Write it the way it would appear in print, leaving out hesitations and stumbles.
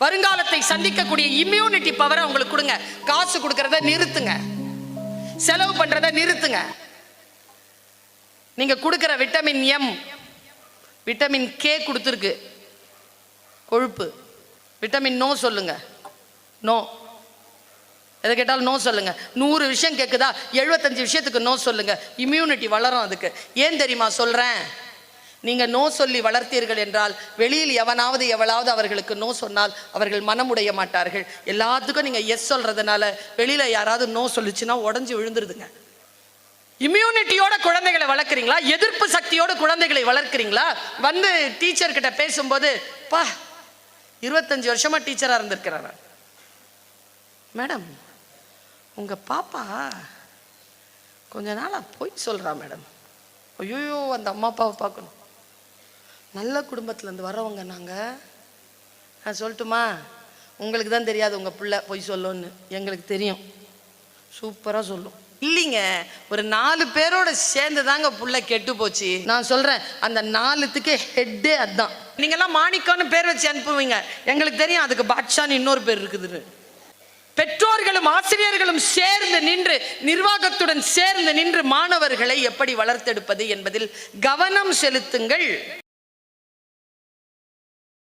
வருங்காலத்தை சந்திக்கக்கூடிய இம்யூனிட்டி பவரை உங்களுக்கு கொடுங்க. காசு கொடுக்கறத நிறுத்துங்க, செலவு பண்றத நிறுத்துங்க. நீங்க கொடுக்கிற விட்டமின் எம், விட்டமின் கே கொடுத்துருக்கு, கொழுப்பு. விட்டமின் நோ சொல்லுங்க, நோ. எதை கேட்டாலும் நோ சொல்லுங்க. 100 விஷயம் கேட்குதா, 75 விஷயத்துக்கு நோ சொல்லுங்க. இம்யூனிட்டி வளரும். அதுக்கு ஏன் தெரியுமா சொல்றேன்? நீங்க நோ சொல்லி வளர்த்தீர்கள் என்றால் வெளியில் எவனாவது எவளாவது அவர்களுக்கு நோ சொன்னால் அவர்கள் மனமுடைய மாட்டார்கள். எல்லாத்துக்கும் நீங்க எஸ் சொல்றதுனால வெளியில யாராவது நோ சொல்லிச்சுன்னா உடஞ்சி விழுந்துருதுங்க. இம்யூனிட்டியோட குழந்தைகளை வளர்க்குறீங்களா? எதிர்ப்பு சக்தியோட குழந்தைகளை வளர்க்குறீங்களா? வந்து டீச்சர் கிட்ட பேசும்போது, பா 25 வருஷமா டீச்சரா இருந்திருக்கிறார் மேடம், உங்க பாப்பா கொஞ்ச நாளா போய் சொல்றா மேடம். ஐயோ, அந்த அம்மா அப்பாவை பார்க்கணும். நல்ல குடும்பத்திலேருந்து வரவங்க நாங்கள். நான் சொல்லட்டுமா? உங்களுக்கு தான் தெரியாது உங்கள் பிள்ளை பொய் சொல்லுன்னு, எங்களுக்கு தெரியும். சூப்பராக சொல்லும். இல்லைங்க, ஒரு 4 பேரோட சேர்ந்து தாங்க புள்ள கெட்டு போச்சு. நான் சொல்கிறேன், அந்த 4த்துக்கு ஹெட்டே அதுதான். நீங்கள்லாம் மாணிக்கம்னு பேர் வச்சு அனுப்புவீங்க, எங்களுக்கு தெரியும் அதுக்கு பாட்ஷான்னு இன்னொரு பேர் இருக்குதுன்னு. பெற்றோர்களும் ஆசிரியர்களும் சேர்ந்து நின்று, நிர்வாகத்துடன் சேர்ந்து நின்று மாணவர்களை எப்படி வளர்த்தெடுப்பது என்பதில் கவனம் செலுத்துங்கள்.